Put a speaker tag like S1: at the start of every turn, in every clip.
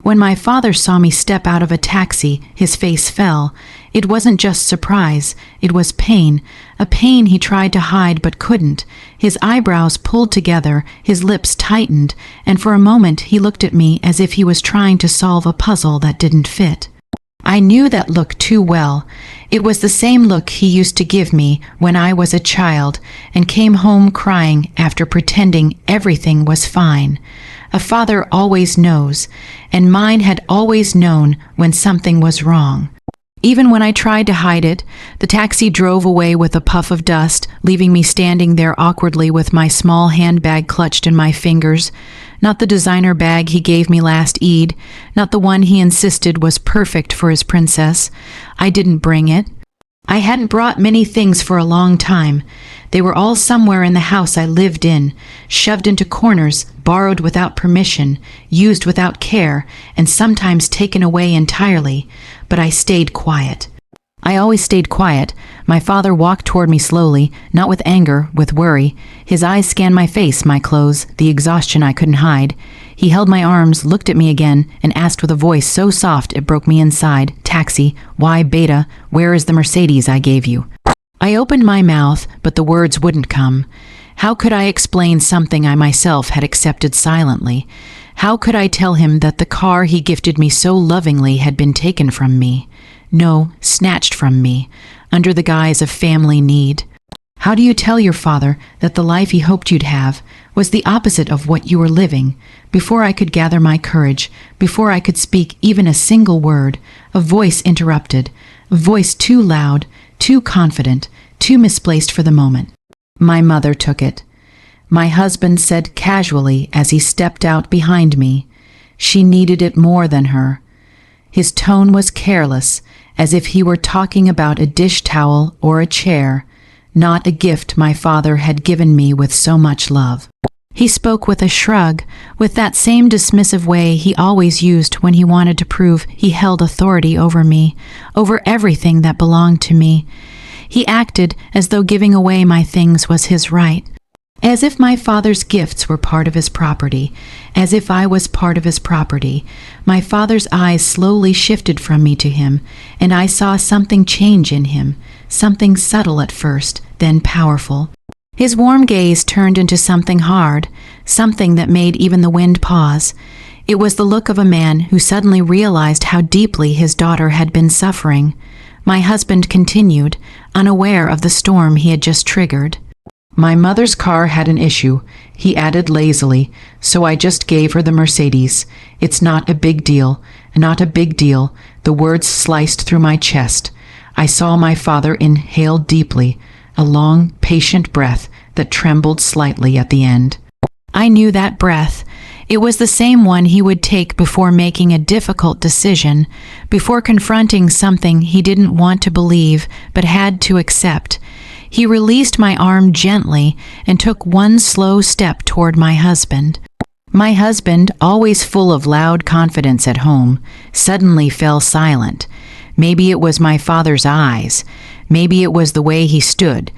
S1: When my father saw me step out of a taxi, his face fell. It wasn't just surprise, it was pain, a pain he tried to hide but couldn't. His eyebrows pulled together, his lips tightened, and for a moment he looked at me as if he was trying to solve a puzzle that didn't fit. I knew that look too well. It was the same look he used to give me when I was a child and came home crying after pretending everything was fine. A father always knows, and mine had always known when something was wrong. Even when I tried to hide it, the taxi drove away with a puff of dust, leaving me standing there awkwardly with my small handbag clutched in my fingers. Not the designer bag he gave me last Eid, not the one he insisted was perfect for his princess. I didn't bring it. I hadn't brought many things for a long time. They were all somewhere in the house I lived in, shoved into corners, borrowed without permission, used without care, and sometimes taken away entirely. But I stayed quiet. I always stayed quiet. My father walked toward me slowly, not with anger, with worry. His eyes scanned my face, my clothes, the exhaustion I couldn't hide. He held my arms, looked at me again, and asked with a voice so soft it broke me inside, "Taxi, why Beta? Where is the Mercedes I gave you?" I opened my mouth, but the words wouldn't come. How could I explain something I myself had accepted silently? How could I tell him that the car he gifted me so lovingly had been taken from me? No, snatched from me, under the guise of family need. How do you tell your father that the life he hoped you'd have was the opposite of what you were living? Before I could gather my courage, before I could speak even a single word, a voice interrupted, a voice too loud, too confident, too misplaced for the moment. My mother took it. My husband said casually as he stepped out behind me, "She needed it more than her." His tone was careless, as if he were talking about a dish towel or a chair, not a gift my father had given me with so much love. He spoke with a shrug, with that same dismissive way he always used when he wanted to prove he held authority over me, over everything that belonged to me. He acted as though giving away my things was his right, as if my father's gifts were part of his property, as if I was part of his property. My father's eyes slowly shifted from me to him, and I saw something change in him, something subtle at first, then powerful. His warm gaze turned into something hard, something that made even the wind pause. It was the look of a man who suddenly realized how deeply his daughter had been suffering. My husband continued, unaware of the storm he had just triggered. "My mother's car had an issue," he added lazily, "so I just gave her the Mercedes. It's not a big deal, not a big deal." The words sliced through my chest. I saw my father inhale deeply, a long, patient breath that trembled slightly at the end. I knew that breath. It was the same one he would take before making a difficult decision, before confronting something he didn't want to believe but had to accept. He released my arm gently and took one slow step toward my husband. My husband, always full of loud confidence at home, suddenly fell silent. Maybe it was my father's eyes. Maybe it was the way he stood,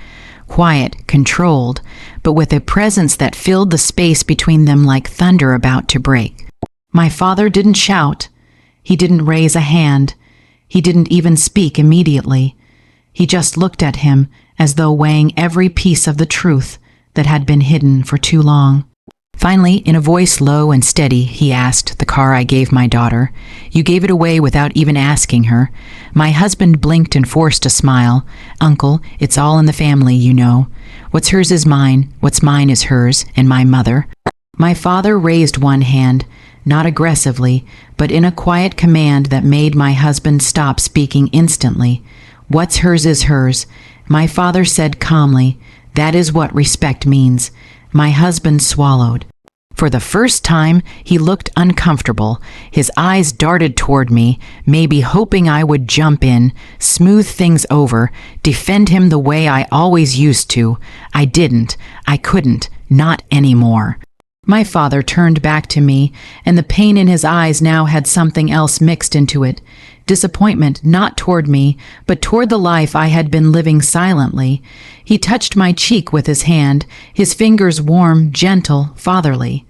S1: quiet, controlled, but with a presence that filled the space between them like thunder about to break. My father didn't shout. He didn't raise a hand. He didn't even speak immediately. He just looked at him as though weighing every piece of the truth that had been hidden for too long. Finally, in a voice low and steady, he asked, "The car I gave my daughter. You gave it away without even asking her." My husband blinked and forced a smile. "Uncle, it's all in the family, you know. What's hers is mine, what's mine is hers, and my mother." My father raised one hand, not aggressively, but in a quiet command that made my husband stop speaking instantly. "What's hers is hers." My father said calmly, "That is what respect means." My husband swallowed. For the first time, he looked uncomfortable. His eyes darted toward me, maybe hoping I would jump in, smooth things over, defend him the way I always used to. I didn't. I couldn't. Not anymore. My father turned back to me, and the pain in his eyes now had something else mixed into it. Disappointment, not toward me, but toward the life I had been living silently. He touched my cheek with his hand, his fingers warm, gentle, fatherly.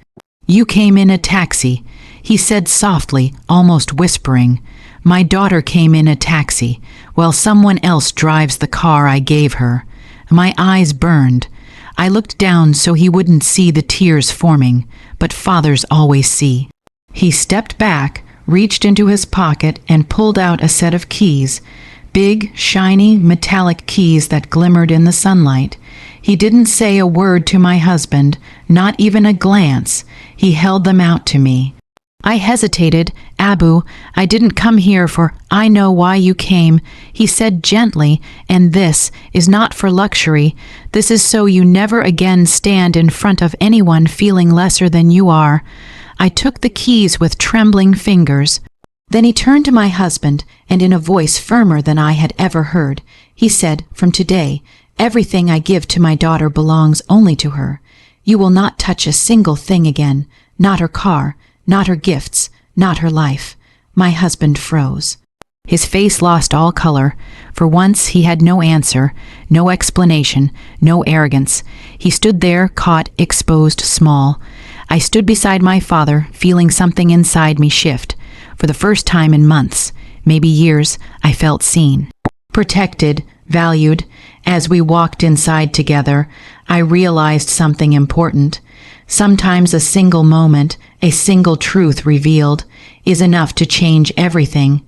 S1: "You came in a taxi. He said softly, almost whispering, "My daughter came in a taxi. Well, someone else drives the car I gave her." My eyes burned. I looked down so he wouldn't see the tears forming, but fathers always see. He stepped back, reached into his pocket, and pulled out a set of keys. Big, shiny, metallic keys that glimmered in the sunlight. He didn't say a word to my husband, not even a glance. He held them out to me. I hesitated. "Abu, I didn't come here for, I know why you came," he said gently, "and this is not for luxury. This is so you never again stand in front of anyone feeling lesser than you are." I took the keys with trembling fingers. Then he turned to my husband, and in a voice firmer than I had ever heard, he said, "From today, everything I give to my daughter belongs only to her. You will not touch a single thing again, not her car, not her gifts, not her life." My husband froze. His face lost all color. For once he had no answer, no explanation, no arrogance. He stood there, caught, exposed, small. I stood beside my father, feeling something inside me shift. For the first time in months, maybe years, I felt seen. Protected, valued. As we walked inside together, I realized something important. Sometimes a single moment, a single truth revealed, is enough to change everything.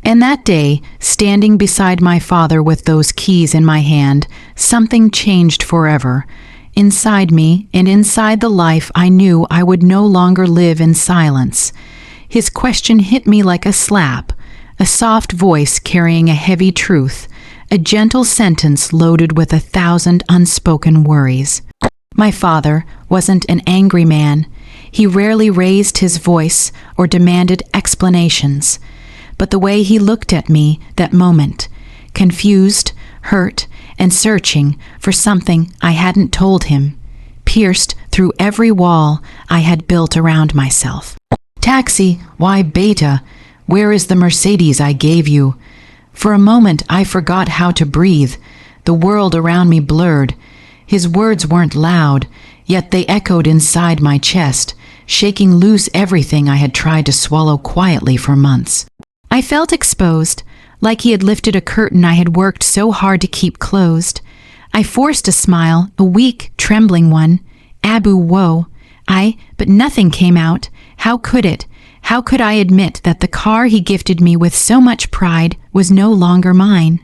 S1: And that day, standing beside my father with those keys in my hand, something changed forever. Inside me, and inside the life I knew I would no longer live in silence. His question hit me like a slap, a soft voice carrying a heavy truth, a gentle sentence loaded with 1,000 unspoken worries. My father wasn't an angry man. He rarely raised his voice or demanded explanations. But the way he looked at me that moment, confused, hurt, and searching for something I hadn't told him, pierced through every wall I had built around myself. "Taxi, why Beta? Where is the Mercedes I gave you?" For a moment I forgot how to breathe. The world around me blurred. His words weren't loud, yet they echoed inside my chest, shaking loose everything I had tried to swallow quietly for months. I felt exposed, like he had lifted a curtain I had worked so hard to keep closed. I forced a smile, a weak, trembling one. "Abu, whoa." But nothing came out. How could it? How could I admit that the car he gifted me with so much pride was no longer mine?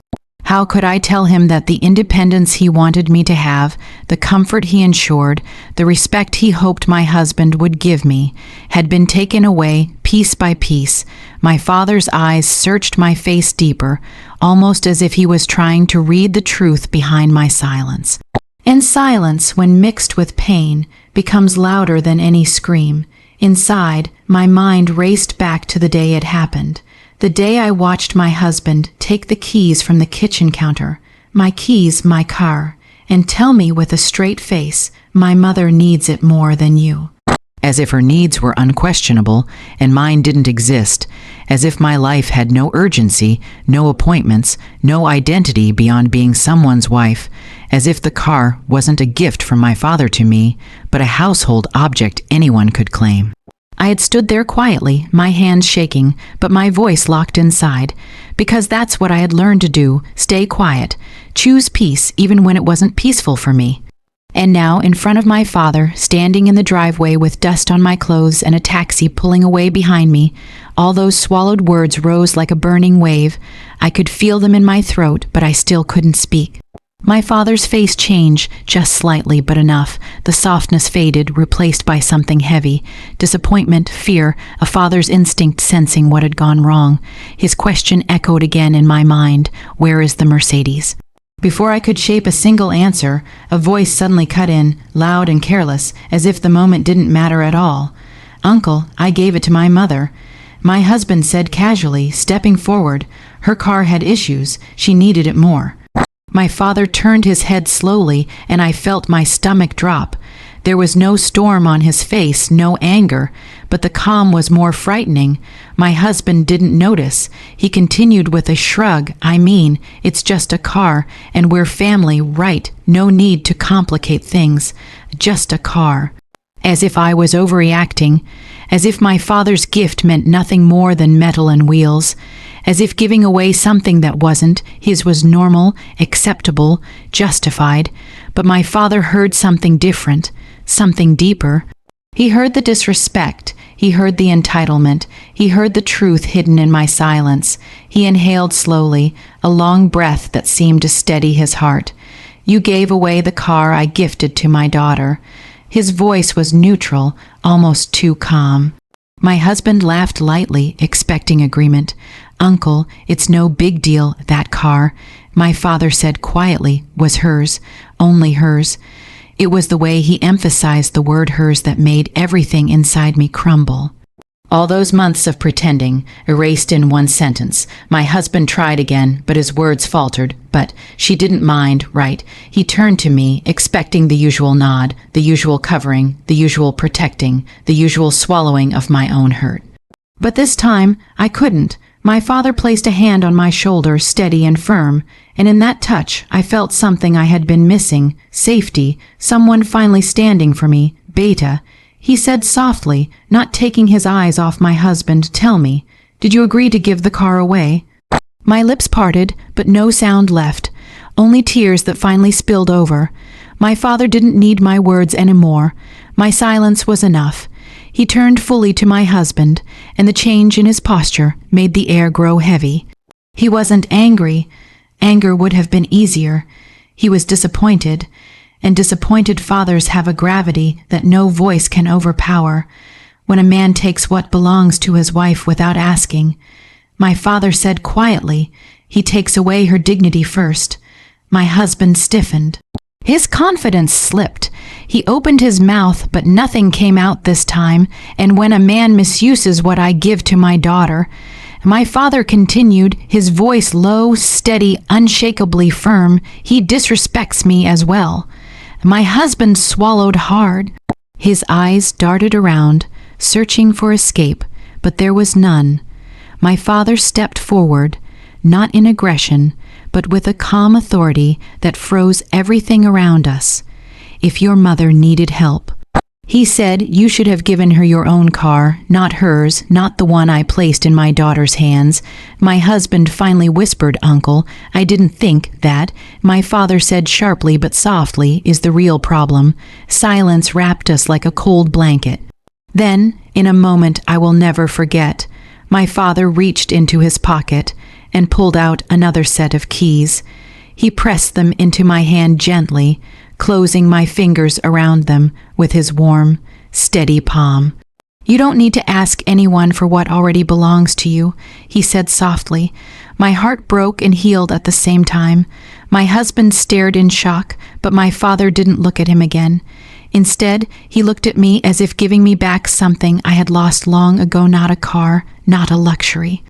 S1: How could I tell him that the independence he wanted me to have, the comfort he ensured, the respect he hoped my husband would give me, had been taken away piece by piece? My father's eyes searched my face deeper, almost as if he was trying to read the truth behind my silence. And silence, when mixed with pain, becomes louder than any scream. Inside, my mind raced back to the day it happened. The day I watched my husband take the keys from the kitchen counter, my keys, my car, and tell me with a straight face, "My mother needs it more than you." As if her needs were unquestionable and mine didn't exist, as if my life had no urgency, no appointments, no identity beyond being someone's wife, as if the car wasn't a gift from my father to me, but a household object anyone could claim. I had stood there quietly, my hands shaking, but my voice locked inside, because that's what I had learned to do, stay quiet, choose peace even when it wasn't peaceful for me. And now, in front of my father, standing in the driveway with dust on my clothes and a taxi pulling away behind me, all those swallowed words rose like a burning wave. I could feel them in my throat, but I still couldn't speak. My father's face changed, just slightly, but enough. The softness faded, replaced by something heavy. Disappointment, fear, a father's instinct sensing what had gone wrong. His question echoed again in my mind, "Where is the Mercedes?" Before I could shape a single answer, a voice suddenly cut in, loud and careless, as if the moment didn't matter at all. "Uncle, I gave it to my mother." My husband said casually, stepping forward. Her car had issues. She needed it more. My father turned his head slowly, and I felt my stomach drop. There was no storm on his face, no anger, but the calm was more frightening. My husband didn't notice. He continued with a shrug, "It's just a car, and we're family, right? No need to complicate things. Just a car." As if I was overreacting, as if my father's gift meant nothing more than metal and wheels, as if giving away something that wasn't his was normal, acceptable, justified. But my father heard something different, something deeper. He heard the disrespect. He heard the entitlement. He heard the truth hidden in my silence. He inhaled slowly, a long breath that seemed to steady his heart. "You gave away the car I gifted to my daughter." His voice was neutral, almost too calm. My husband laughed lightly, expecting agreement. "Uncle, it's no big deal, that car," my father said quietly, "was hers, only hers." It was the way he emphasized the word hers that made everything inside me crumble. All those months of pretending, erased in one sentence. My husband tried again, but his words faltered. "But she didn't mind, right?" He turned to me, expecting the usual nod, the usual covering, the usual protecting, the usual swallowing of my own hurt. But this time, I couldn't. My father placed a hand on my shoulder, steady and firm, and in that touch I felt something I had been missing, safety, someone finally standing for me, Beta. He said softly, not taking his eyes off my husband, "Tell me, did you agree to give the car away?" My lips parted, but no sound left, only tears that finally spilled over. My father didn't need my words anymore. My silence was enough. He turned fully to my husband, and the change in his posture made the air grow heavy. He wasn't angry. Anger would have been easier. He was disappointed, and disappointed fathers have a gravity that no voice can overpower. When a man takes what belongs to his wife without asking, my father said quietly, "He takes away her dignity first." My husband stiffened. His confidence slipped. He opened his mouth, but nothing came out this time, and when a man misuses what I give to my daughter, my father continued, his voice low, steady, unshakably firm, "He disrespects me as well." My husband swallowed hard. His eyes darted around, searching for escape, but there was none. My father stepped forward, not in aggression, but with a calm authority that froze everything around us. "If your mother needed help," he said, "you should have given her your own car, not hers, not the one I placed in my daughter's hands." My husband finally whispered, "Uncle, I didn't think that." My father said sharply but softly, "Is the real problem." Silence wrapped us like a cold blanket. Then, in a moment I will never forget, my father reached into his pocket and pulled out another set of keys. He pressed them into my hand gently, closing my fingers around them with his warm, steady palm. "You don't need to ask anyone for what already belongs to you," he said softly. My heart broke and healed at the same time. My husband stared in shock, but my father didn't look at him again. Instead, he looked at me as if giving me back something I had lost long ago, not a car, not a luxury.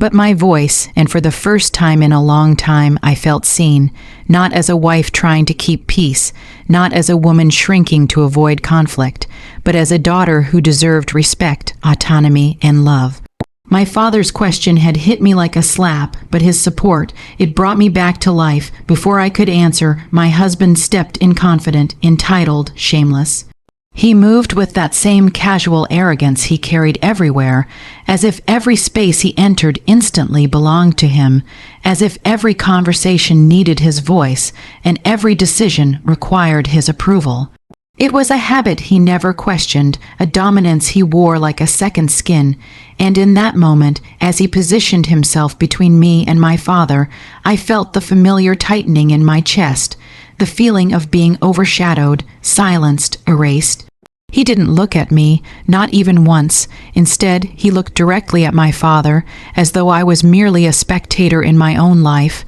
S1: But my voice, and for the first time in a long time, I felt seen, not as a wife trying to keep peace, not as a woman shrinking to avoid conflict, but as a daughter who deserved respect, autonomy, and love. My father's question had hit me like a slap, but his support, it brought me back to life. Before I could answer, my husband stepped in confident, entitled, shameless. He moved with that same casual arrogance he carried everywhere, as if every space he entered instantly belonged to him, as if every conversation needed his voice, and every decision required his approval. It was a habit he never questioned, a dominance he wore like a second skin, and in that moment, as he positioned himself between me and my father, I felt the familiar tightening in my chest, the feeling of being overshadowed, silenced, erased. He didn't look at me, not even once. Instead, he looked directly at my father, as though I was merely a spectator in my own life.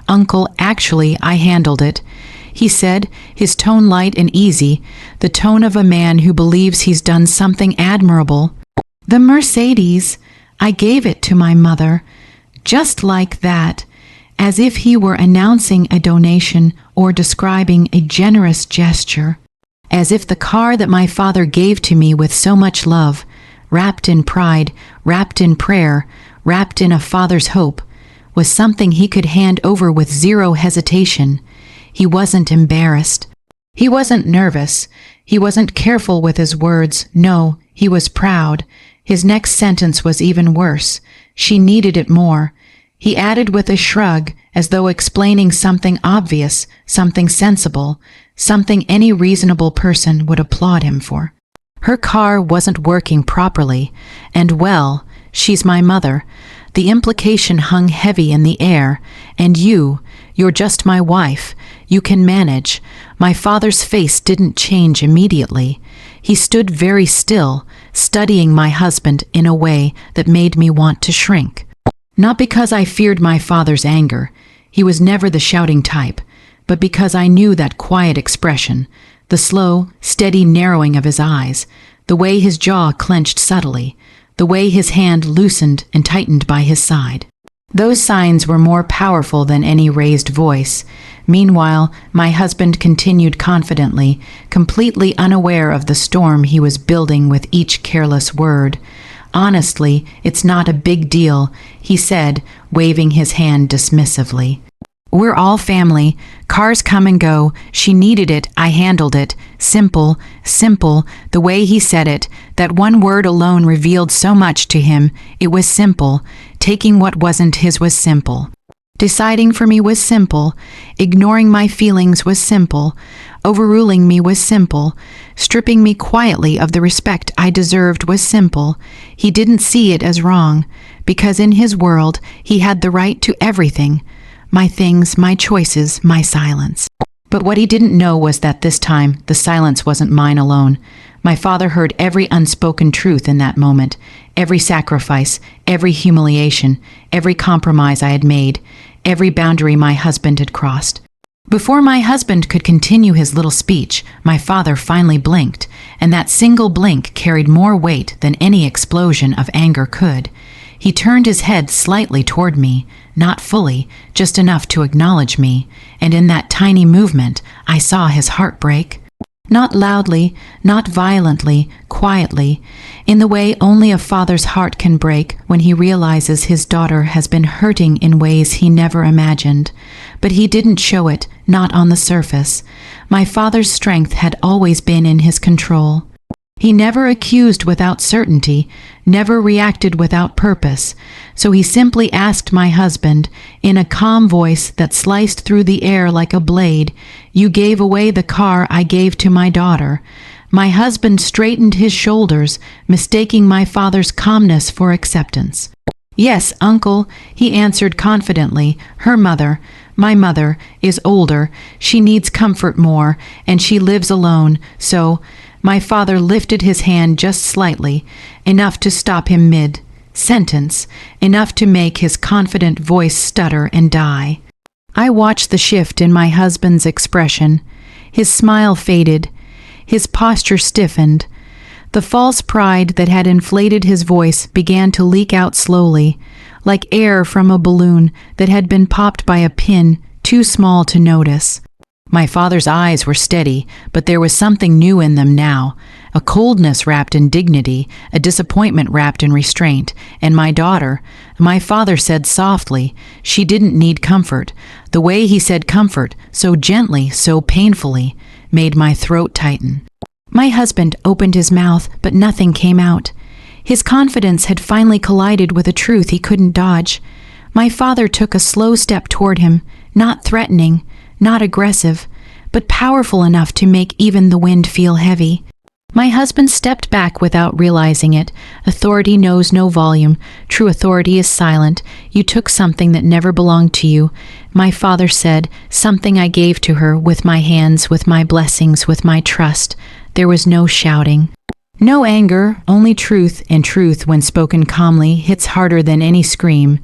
S1: "Uncle, actually, I handled it," he said, his tone light and easy, the tone of a man who believes he's done something admirable. "The Mercedes, I gave it to my mother, just like that, as if he were announcing a donation or describing a generous gesture. As if the car that my father gave to me with so much love, wrapped in pride, wrapped in prayer, wrapped in a father's hope, was something he could hand over with zero hesitation. He wasn't embarrassed. He wasn't nervous. He wasn't careful with his words. No, He was proud. His next sentence was even worse. She needed it more. He added with a shrug, as though explaining something obvious, something sensible, something any reasonable person would applaud him for. Her car wasn't working properly, and well, she's my mother. The implication hung heavy in the air, and you're just my wife. You can manage. My father's face didn't change immediately. He stood very still, studying my husband in a way that made me want to shrink. Not because I feared my father's anger. He was never the shouting type, but because I knew that quiet expression, the slow, steady narrowing of his eyes, the way his jaw clenched subtly, the way his hand loosened and tightened by his side. Those signs were more powerful than any raised voice. Meanwhile, my husband continued confidently, completely unaware of the storm he was building with each careless word. "Honestly, it's not a big deal," he said, waving his hand dismissively. "We're all family. Cars come and go. She needed it. I handled it. Simple, simple." The way he said it, that one word alone revealed so much to him. It was simple. Taking what wasn't his was simple. Deciding for me was simple. Ignoring my feelings was simple. Overruling me was simple. Stripping me quietly of the respect I deserved was simple. He didn't see it as wrong, because in his world he had the right to everything. My things, my choices, my silence. But what he didn't know was that this time the silence wasn't mine alone. My father heard every unspoken truth in that moment, every sacrifice, every humiliation, every compromise I had made, every boundary my husband had crossed. Before my husband could continue his little speech, my father finally blinked, and that single blink carried more weight than any explosion of anger could. He turned his head slightly toward me, not fully, just enough to acknowledge me, and in that tiny movement I saw his heart break. Not loudly, not violently, quietly, in the way only a father's heart can break when he realizes his daughter has been hurting in ways he never imagined. But he didn't show it, not on the surface. My father's strength had always been in his control. He never accused without certainty, never reacted without purpose, so he simply asked my husband, in a calm voice that sliced through the air like a blade, "You gave away the car I gave to my daughter." My husband straightened his shoulders, mistaking my father's calmness for acceptance. "Yes, uncle," he answered confidently. "Her mother, my mother, is older. She needs comfort more, and she lives alone, so—" My father lifted his hand just slightly, enough to stop him mid-sentence, enough to make his confident voice stutter and die. I watched the shift in my husband's expression. His smile faded. His posture stiffened. The false pride that had inflated his voice began to leak out slowly, like air from a balloon that had been popped by a pin too small to notice. My father's eyes were steady, but there was something new in them now, a coldness wrapped in dignity, a disappointment wrapped in restraint, and my daughter, my father said softly, she didn't need comfort. The way he said comfort, so gently, so painfully, made my throat tighten. My husband opened his mouth, but nothing came out. His confidence had finally collided with a truth he couldn't dodge. My father took a slow step toward him, not threatening, not aggressive, but powerful enough to make even the wind feel heavy. My husband stepped back without realizing it. Authority knows no volume. True authority is silent. You took something that never belonged to you. My father said, something I gave to her with my hands, with my blessings, with my trust. There was no shouting. No anger, only truth, and truth, when spoken calmly, hits harder than any scream.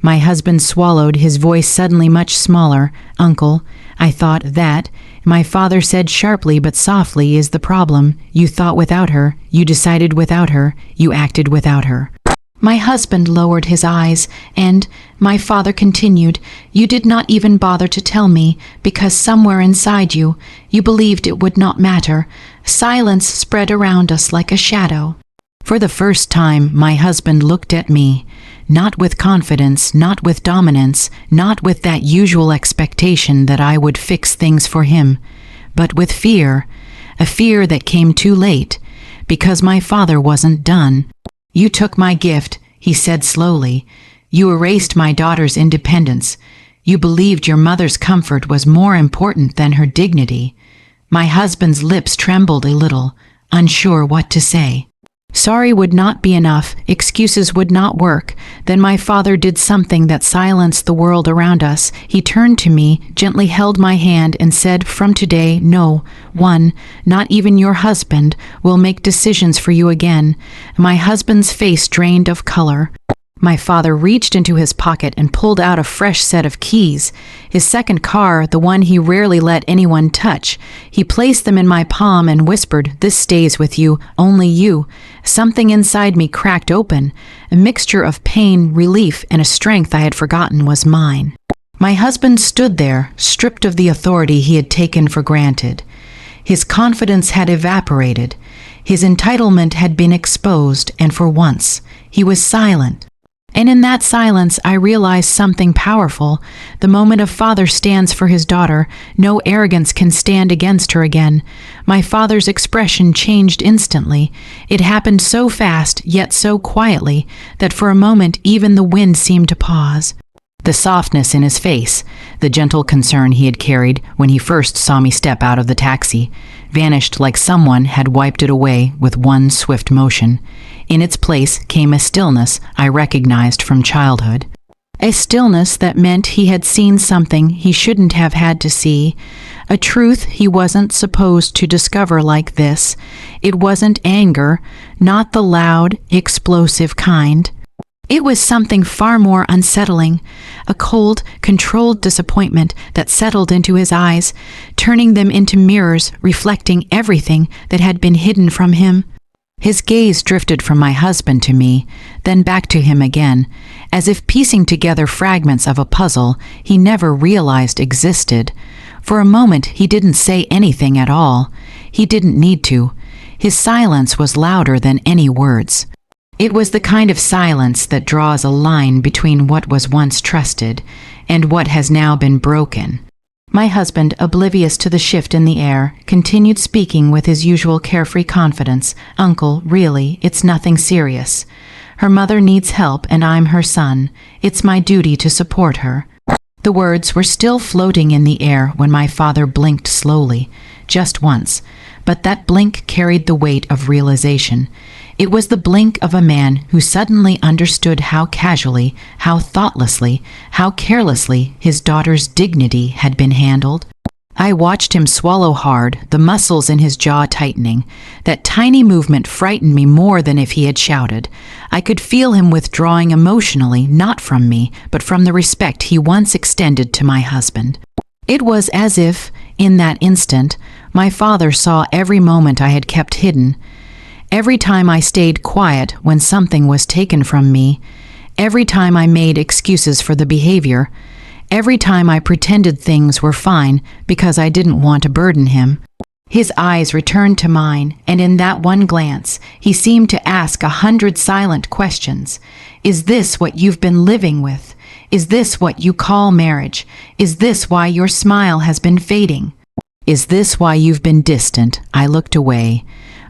S1: My husband swallowed, his voice suddenly much smaller. "Uncle, I thought that." My father said sharply but softly, "Is the problem. You thought without her. You decided without her. You acted without her." My husband lowered his eyes, and my father continued, "You did not even bother to tell me, because somewhere inside you believed it would not matter. Silence spread around us like a shadow." For the first time, my husband looked at me. Not with confidence, not with dominance, not with that usual expectation that I would fix things for him, but with fear, a fear that came too late, because my father wasn't done. "You took my gift," he said slowly. "You erased my daughter's independence. You believed your mother's comfort was more important than her dignity." My husband's lips trembled a little, unsure what to say. Sorry would not be enough, excuses would not work. Then my father did something that silenced the world around us. He turned to me, gently held my hand, and said, "From today, no one, not even your husband, will make decisions for you again." My husband's face drained of color. My father reached into his pocket and pulled out a fresh set of keys. His second car, the one he rarely let anyone touch. He placed them in my palm and whispered, "This stays with you, only you." Something inside me cracked open. A mixture of pain, relief, and a strength I had forgotten was mine. My husband stood there, stripped of the authority he had taken for granted. His confidence had evaporated. His entitlement had been exposed, and for once, he was silent. And in that silence, I realized something powerful. The moment a father stands for his daughter, no arrogance can stand against her again. My father's expression changed instantly. It happened so fast, yet so quietly, that for a moment even the wind seemed to pause. The softness in his face, the gentle concern he had carried when he first saw me step out of the taxi, vanished like someone had wiped it away with one swift motion. In its place came a stillness I recognized from childhood. A stillness that meant he had seen something he shouldn't have had to see, a truth he wasn't supposed to discover like this. It wasn't anger, not the loud, explosive kind. It was something far more unsettling, a cold, controlled disappointment that settled into his eyes, turning them into mirrors reflecting everything that had been hidden from him. His gaze drifted from my husband to me, then back to him again, as if piecing together fragments of a puzzle he never realized existed. For a moment he didn't say anything at all. He didn't need to. His silence was louder than any words. It was the kind of silence that draws a line between what was once trusted and what has now been broken. My husband, oblivious to the shift in the air, continued speaking with his usual carefree confidence. "Uncle, really, it's nothing serious. Her mother needs help and I'm her son. It's my duty to support her." The words were still floating in the air when my father blinked slowly, just once, but that blink carried the weight of realization. It was the blink of a man who suddenly understood how casually, how thoughtlessly, how carelessly his daughter's dignity had been handled. I watched him swallow hard, the muscles in his jaw tightening. That tiny movement frightened me more than if he had shouted. I could feel him withdrawing emotionally, not from me, but from the respect he once extended to my husband. It was as if, in that instant, my father saw every moment I had kept hidden. Every time I stayed quiet when something was taken from me, every time I made excuses for the behavior, every time I pretended things were fine because I didn't want to burden him. His eyes returned to mine, and in that one glance, he seemed to ask 100 silent questions. Is this what you've been living with? Is this what you call marriage? Is this why your smile has been fading? Is this why you've been distant? I looked away.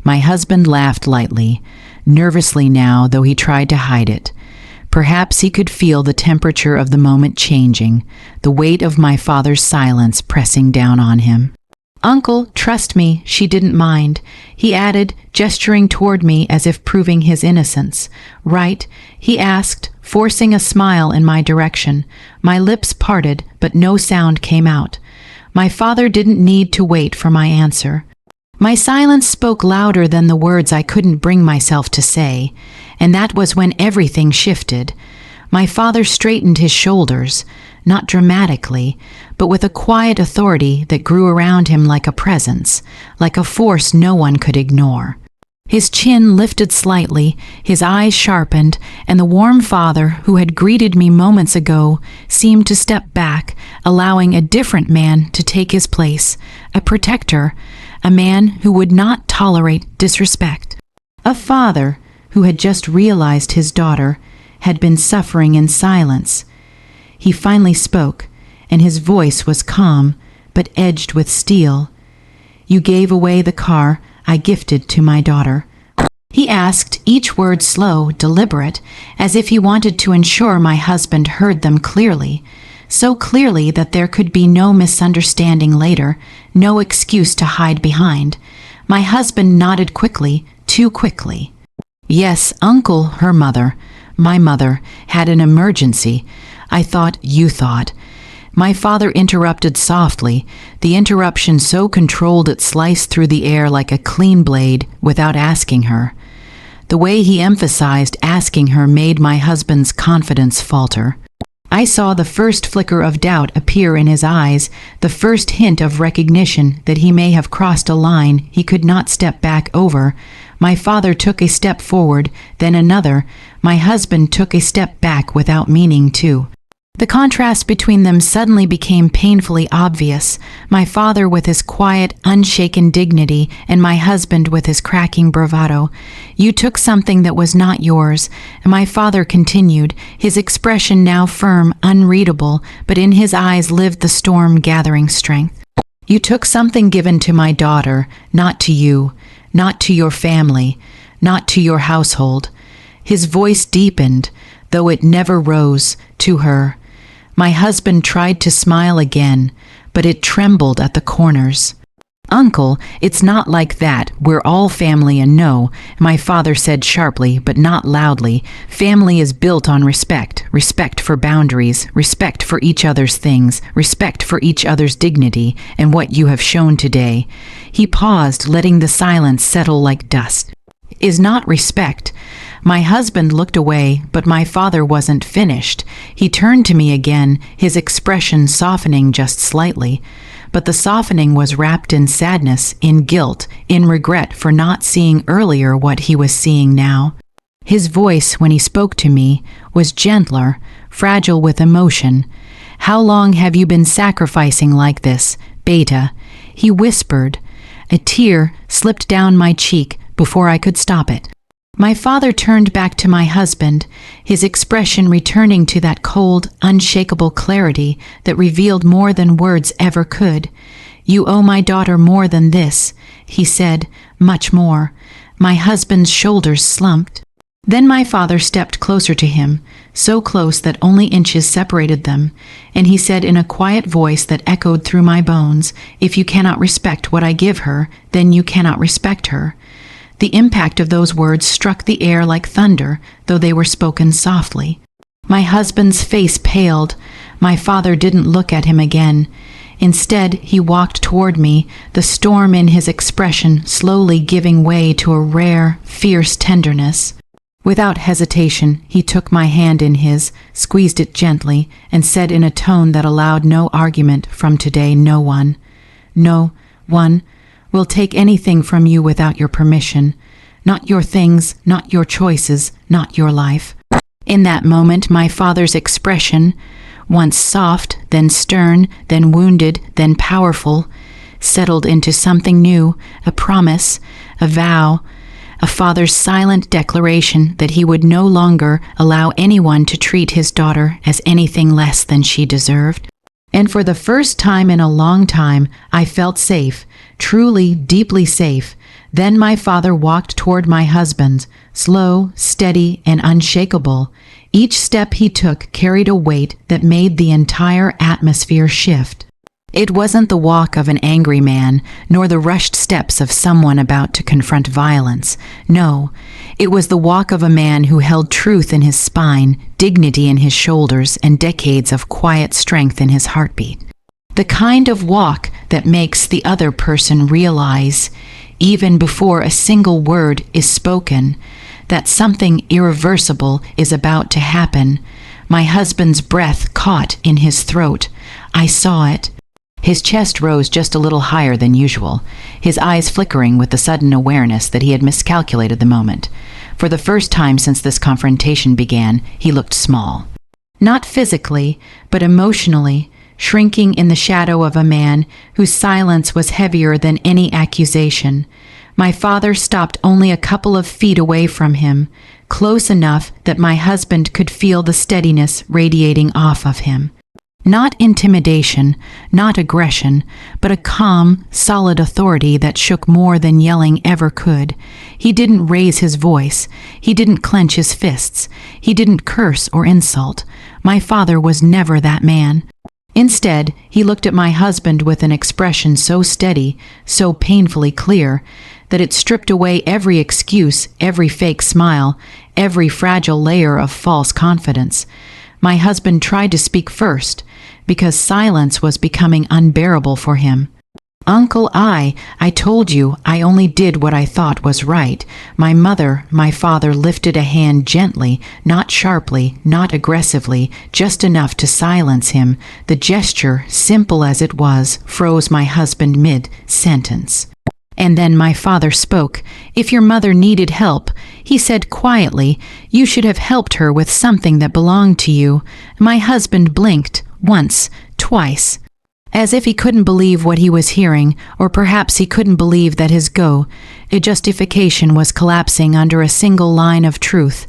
S1: My husband laughed lightly, nervously now, though he tried to hide it. Perhaps he could feel the temperature of the moment changing, the weight of my father's silence pressing down on him. "Uncle, trust me, she didn't mind," he added, gesturing toward me as if proving his innocence. "Right?" he asked, forcing a smile in my direction. My lips parted, but no sound came out. My father didn't need to wait for my answer. My silence spoke louder than the words I couldn't bring myself to say, and that was when everything shifted. My father straightened his shoulders, not dramatically, but with a quiet authority that grew around him like a presence, like a force no one could ignore. His chin lifted slightly, his eyes sharpened, and the warm father who had greeted me moments ago seemed to step back, allowing a different man to take his place, a protector, a man who would not tolerate disrespect. A father who had just realized his daughter had been suffering in silence. He finally spoke, and his voice was calm, but edged with steel. "You gave away the car I gifted to my daughter. He asked, each word slow, deliberate, as if he wanted to ensure my husband heard them clearly, so clearly that there could be no misunderstanding later, no excuse to hide behind. My husband nodded quickly, too quickly. Yes, Uncle, her mother, my mother, had an emergency. I thought you thought. My father interrupted softly, the interruption so controlled it sliced through the air like a clean blade without asking her. The way he emphasized asking her made my husband's confidence falter. I saw the first flicker of doubt appear in his eyes, the first hint of recognition that he may have crossed a line he could not step back over. My father took a step forward, then another. My husband took a step back without meaning to. The contrast between them suddenly became painfully obvious, my father with his quiet, unshaken dignity, and my husband with his cracking bravado. You took something that was not yours, and my father continued, his expression now firm, unreadable, but in his eyes lived the storm gathering strength. You took something given to my daughter, not to you, not to your family, not to your household. His voice deepened, though it never rose, to her. My husband tried to smile again, but it trembled at the corners. Uncle, it's not like that. We're all family and no, my father said sharply, but not loudly. Family is built on respect, respect for boundaries, respect for each other's things, respect for each other's dignity, and what you have shown today. He paused, letting the silence settle like dust. Is not respect. My husband looked away, but my father wasn't finished. He turned to me again, his expression softening just slightly. But the softening was wrapped in sadness, in guilt, in regret for not seeing earlier what he was seeing now. His voice, when he spoke to me, was gentler, fragile with emotion. How long have you been sacrificing like this, Beta? He whispered. A tear slipped down my cheek before I could stop it. My father turned back to my husband, his expression returning to that cold, unshakable clarity that revealed more than words ever could. You owe my daughter more than this, he said, much more. My husband's shoulders slumped. Then my father stepped closer to him, so close that only inches separated them, and he said in a quiet voice that echoed through my bones, if you cannot respect what I give her, then you cannot respect her. The impact of those words struck the air like thunder, though they were spoken softly. My husband's face paled. My father didn't look at him again. Instead, he walked toward me, the storm in his expression slowly giving way to a rare, fierce tenderness. Without hesitation, he took my hand in his, squeezed it gently, and said in a tone that allowed no argument, from today no one will take anything from you without your permission. Not your things, not your choices, not your life. In that moment, my father's expression, once soft, then stern, then wounded, then powerful, settled into something new, a promise, a vow, a father's silent declaration that he would no longer allow anyone to treat his daughter as anything less than she deserved. And for the first time in a long time, I felt safe, truly, deeply safe. Then my father walked toward my husband, slow, steady, and unshakable. Each step he took carried a weight that made the entire atmosphere shift. It wasn't the walk of an angry man, nor the rushed steps of someone about to confront violence. No, it was the walk of a man who held truth in his spine, dignity in his shoulders, and decades of quiet strength in his heartbeat. The kind of walk that makes the other person realize, even before a single word is spoken, that something irreversible is about to happen. My husband's breath caught in his throat. I saw it. His chest rose just a little higher than usual, his eyes flickering with the sudden awareness that he had miscalculated the moment. For the first time since this confrontation began, he looked small. Not physically, but emotionally, shrinking in the shadow of a man whose silence was heavier than any accusation. My father stopped only a couple of feet away from him, close enough that my husband could feel the steadiness radiating off of him. Not intimidation, not aggression, but a calm, solid authority that shook more than yelling ever could. He didn't raise his voice. He didn't clench his fists. He didn't curse or insult. My father was never that man. Instead, he looked at my husband with an expression so steady, so painfully clear, that it stripped away every excuse, every fake smile, every fragile layer of false confidence. My husband tried to speak first, because silence was becoming unbearable for him. "Uncle, I told you I only did what I thought was right." My father lifted a hand gently, not sharply, not aggressively, just enough to silence him. The gesture, simple as it was, froze my husband mid-sentence. And then my father spoke. "If your mother needed help," he said quietly, "you should have helped her with something that belonged to you." My husband blinked, once, twice, as if he couldn't believe what he was hearing, or perhaps he couldn't believe that his justification was collapsing under a single line of truth.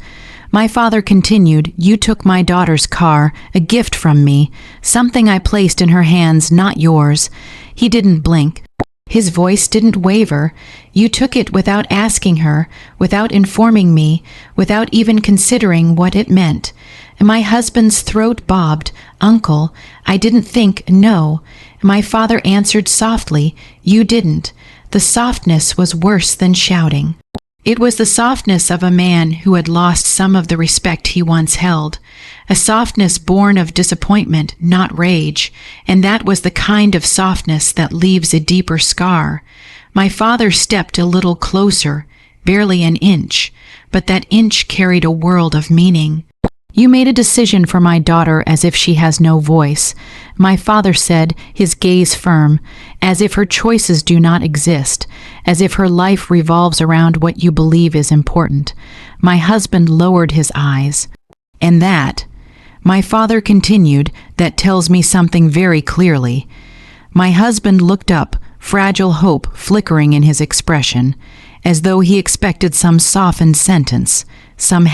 S1: My father continued, "You took my daughter's car, a gift from me, something I placed in her hands, not yours." He didn't blink. His voice didn't waver. "You took it without asking her, without informing me, without even considering what it meant." My husband's throat bobbed. "Uncle, I didn't think, no." My father answered softly, "You didn't." The softness was worse than shouting. It was the softness of a man who had lost some of the respect he once held, a softness born of disappointment, not rage, and that was the kind of softness that leaves a deeper scar. My father stepped a little closer, barely an inch, but that inch carried a world of meaning. "You made a decision for my daughter as if she has no voice," my father said, his gaze firm, "as if her choices do not exist, as if her life revolves around what you believe is important." My husband lowered his eyes. "And that," my father continued, "that tells me something very clearly." My husband looked up, fragile hope flickering in his expression, as though he expected some softened sentence, some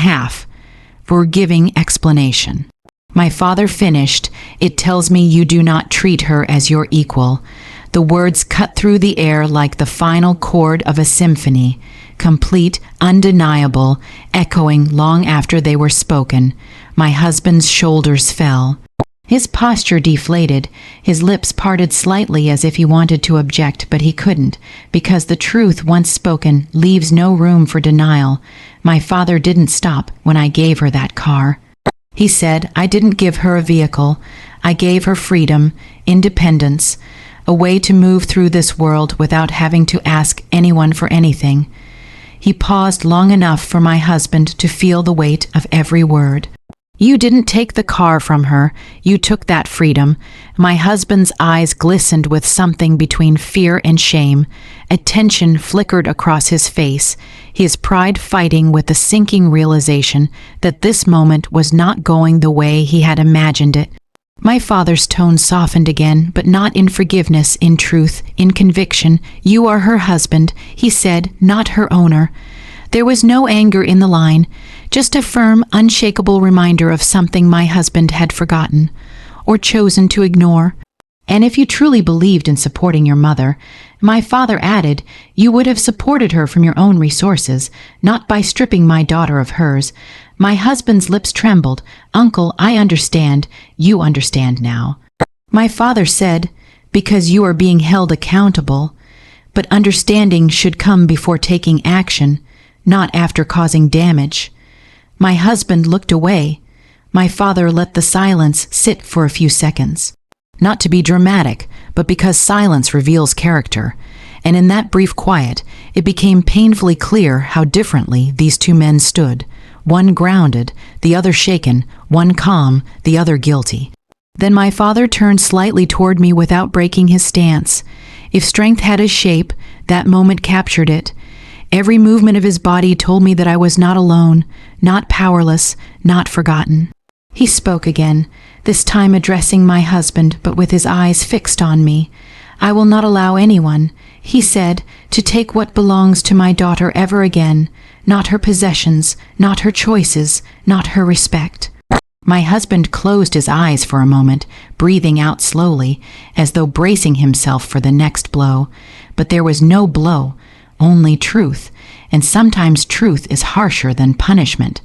S1: forgiving explanation. My father finished, "It tells me you do not treat her as your equal." The words cut through the air like the final chord of a symphony, complete, undeniable, echoing long after they were spoken. My husband's shoulders fell. His posture deflated, his lips parted slightly as if he wanted to object, but he couldn't, because the truth once spoken leaves no room for denial. My father didn't stop when I gave her that car. He said, "I didn't give her a vehicle. I gave her freedom, independence, a way to move through this world without having to ask anyone for anything." He paused long enough for my husband to feel the weight of every word. "You didn't take the car from her. You took that freedom." My husband's eyes glistened with something between fear and shame. A tension flickered across his face, his pride fighting with the sinking realization that this moment was not going the way he had imagined it. My father's tone softened again, but not in forgiveness, in truth, in conviction. "You are her husband," he said, "not her owner." There was no anger in the line, just a firm, unshakable reminder of something my husband had forgotten, or chosen to ignore. "And if you truly believed in supporting your mother," my father added, "you would have supported her from your own resources, not by stripping my daughter of hers." My husband's lips trembled. "Uncle, I understand. You understand now." My father said, "Because you are being held accountable. But understanding should come before taking action, not after causing damage." My husband looked away. My father let the silence sit for a few seconds. Not to be dramatic, but because silence reveals character. And in that brief quiet, it became painfully clear how differently these two men stood. One grounded, the other shaken, one calm, the other guilty. Then my father turned slightly toward me without breaking his stance. If strength had a shape, that moment captured it. Every movement of his body told me that I was not alone, not powerless, not forgotten. He spoke again, this time addressing my husband, but with his eyes fixed on me. "I will not allow anyone," he said, "to take what belongs to my daughter ever again, not her possessions, not her choices, not her respect." My husband closed his eyes for a moment, breathing out slowly, as though bracing himself for the next blow. But there was no blow, only truth, and sometimes truth is harsher than punishment.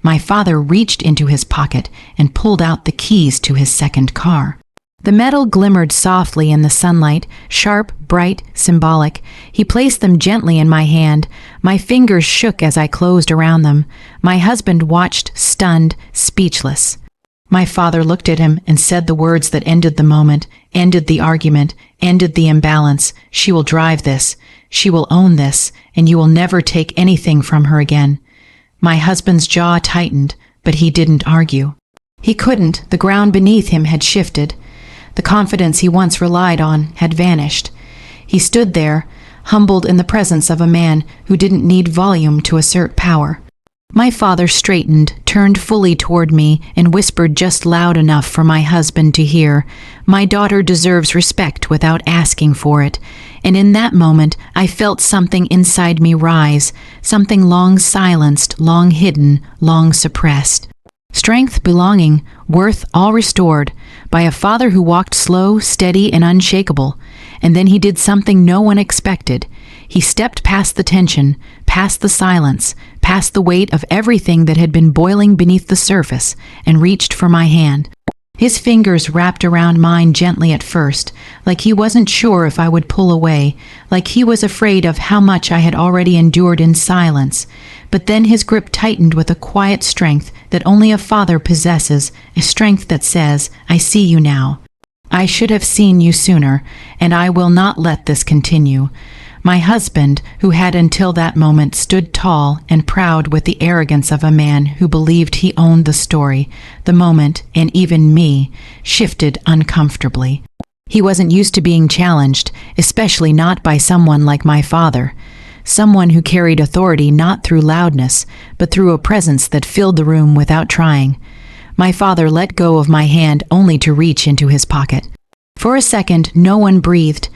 S1: My father reached into his pocket and pulled out the keys to his second car. The metal glimmered softly in the sunlight, sharp, bright, symbolic. He placed them gently in my hand. My fingers shook as I closed around them. My husband watched, stunned, speechless. My father looked at him and said the words that ended the moment, ended the argument, ended the imbalance. She will drive this. She will own this, and you will never take anything from her again. My husband's jaw tightened, but he didn't argue. He couldn't. The ground beneath him had shifted. The confidence he once relied on had vanished. He stood there, humbled in the presence of a man who didn't need volume to assert power. My father straightened, turned fully toward me, and whispered just loud enough for my husband to hear, "My daughter deserves respect without asking for it." And in that moment, I felt something inside me rise, something long silenced, long hidden, long suppressed. Strength, belonging, worth, all restored, by a father who walked slow, steady, and unshakable. And then he did something no one expected. He stepped past the tension, past the silence, past the weight of everything that had been boiling beneath the surface, and reached for my hand. His fingers wrapped around mine gently at first, like he wasn't sure if I would pull away, like he was afraid of how much I had already endured in silence. But then his grip tightened with a quiet strength that only a father possesses, a strength that says, "I see you now. I should have seen you sooner, and I will not let this continue." My husband, who had until that moment stood tall and proud with the arrogance of a man who believed he owned the story, the moment, and even me, shifted uncomfortably. He wasn't used to being challenged, especially not by someone like my father. Someone who carried authority not through loudness, but through a presence that filled the room without trying. My father let go of my hand only to reach into his pocket. For a second, no one breathed.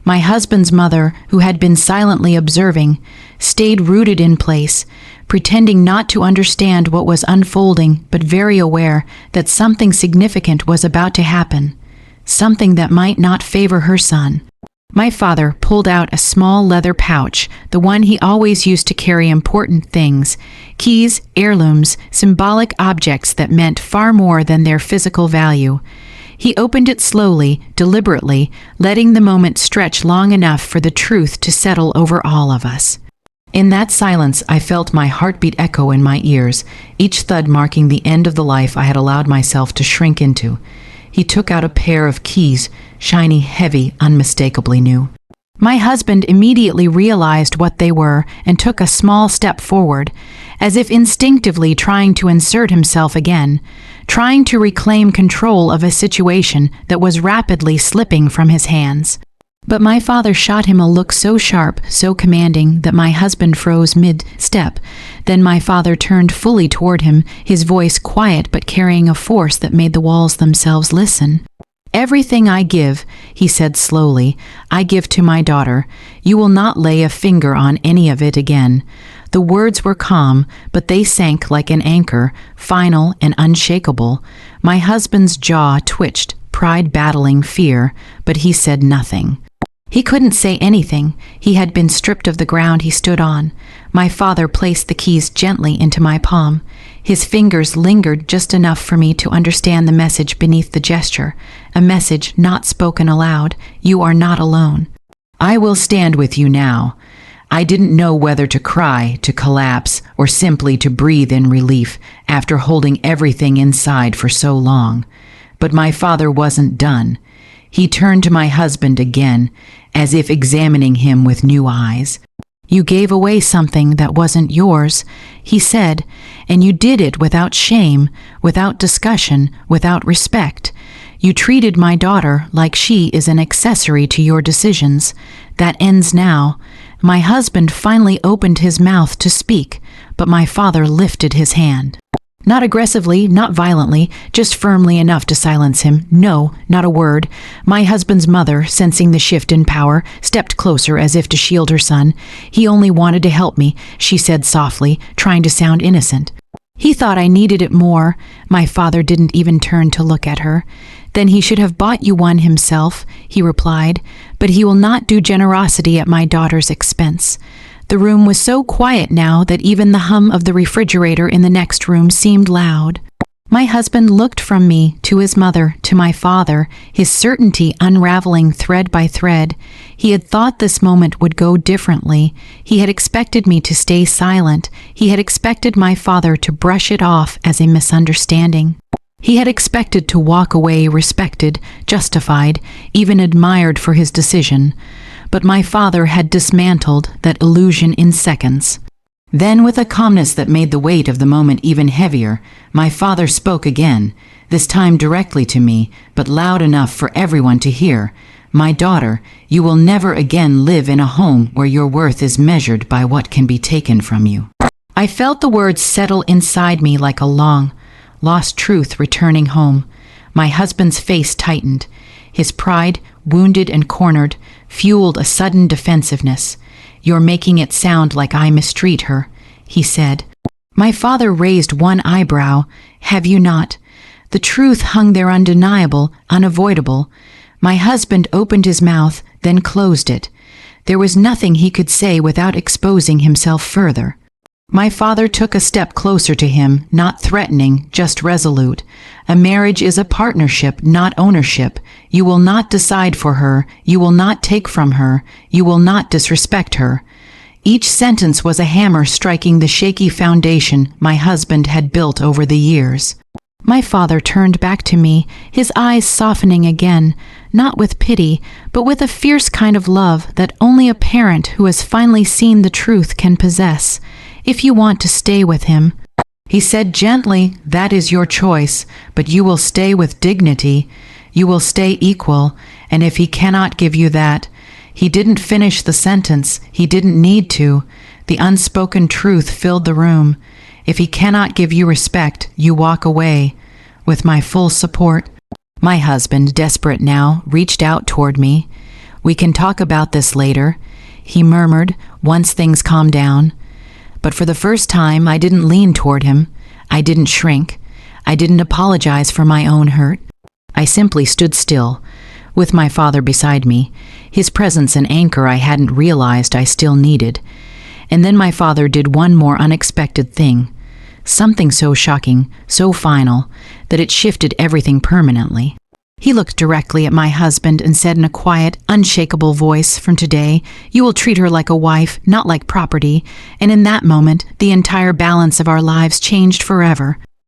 S1: My husband's mother, who had been silently observing, stayed rooted in place, pretending not to understand what was unfolding, but very aware that something significant was about to happen, something that might not favor her son. My father pulled out a small leather pouch, the one he always used to carry important things, keys, heirlooms, symbolic objects that meant far more than their physical value. He opened it slowly, deliberately, letting the moment stretch long enough for the truth to settle over all of us. In that silence, I felt my heartbeat echo in my ears, each thud marking the end of the life I had allowed myself to shrink into. He took out a pair of keys, shiny, heavy, unmistakably new. My husband immediately realized what they were and took a small step forward, as if instinctively trying to insert himself again, trying to reclaim control of a situation that was rapidly slipping from his hands. But my father shot him a look so sharp, so commanding, that my husband froze mid-step. Then my father turned fully toward him, his voice quiet but carrying a force that made the walls themselves listen. "Everything I give," he said slowly, "I give to my daughter. You will not lay a finger on any of it again." The words were calm, but they sank like an anchor, final and unshakable. My husband's jaw twitched, pride battling fear, but he said nothing. He couldn't say anything. He had been stripped of the ground he stood on. My father placed the keys gently into my palm. His fingers lingered just enough for me to understand the message beneath the gesture, a message not spoken aloud. "You are not alone. I will stand with you now." I didn't know whether to cry, to collapse, or simply to breathe in relief after holding everything inside for so long. But my father wasn't done. He turned to my husband again, as if examining him with new eyes. "You gave away something that wasn't yours," he said, "and you did it without shame, without discussion, without respect. You treated my daughter like she is an accessory to your decisions. That ends now." My husband finally opened his mouth to speak, but my father lifted his hand. Not aggressively, not violently, just firmly enough to silence him. No, not a word. My husband's mother, sensing the shift in power, stepped closer as if to shield her son. "He only wanted to help me," she said softly, trying to sound innocent. He thought I needed it more. My father didn't even turn to look at her. Then he should have bought you one himself, he replied, but he will not do generosity at my daughter's expense. The room was so quiet now that even the hum of the refrigerator in the next room seemed loud. My husband looked from me to his mother, to my father, his certainty unraveling thread by thread. He had thought this moment would go differently. He had expected me to stay silent. He had expected my father to brush it off as a misunderstanding. He had expected to walk away respected, justified, even admired for his decision. But my father had dismantled that illusion in seconds. Then, with a calmness that made the weight of the moment even heavier, my father spoke again, this time directly to me, but loud enough for everyone to hear. "My daughter, you will never again live in a home where your worth is measured by what can be taken from you." I felt the words settle inside me like a long, lost truth returning home. My husband's face tightened. His pride, wounded and cornered, fueled a sudden defensiveness. "You're making it sound like I mistreat her," he said. My father raised one eyebrow. "Have you not?" The truth hung there undeniable, unavoidable. My husband opened his mouth, then closed it. There was nothing he could say without exposing himself further. My father took a step closer to him, not threatening, just resolute. "A marriage is a partnership, not ownership. You will not decide for her. You will not take from her. You will not disrespect her." Each sentence was a hammer striking the shaky foundation my husband had built over the years. My father turned back to me, his eyes softening again, not with pity, but with a fierce kind of love that only a parent who has finally seen the truth can possess. "If you want to stay with him," he said gently, "that is your choice, but you will stay with dignity. You will stay equal, and if he cannot give you that—" He didn't finish the sentence. He didn't need to. The unspoken truth filled the room. "If he cannot give you respect, you walk away." With my full support. My husband, desperate now, reached out toward me. "We can talk about this later," he murmured, once things calmed down. But for the first time, I didn't lean toward him. I didn't shrink. I didn't apologize for my own hurt. I simply stood still, with my father beside me, his presence an anchor I hadn't realized I still needed. And then my father did one more unexpected thing, something so shocking, so final, that it shifted everything permanently. He looked directly at my husband and said in a quiet, unshakable voice, "From today, you will treat her like a wife, not like property." And in that moment, the entire balance of our lives changed forever.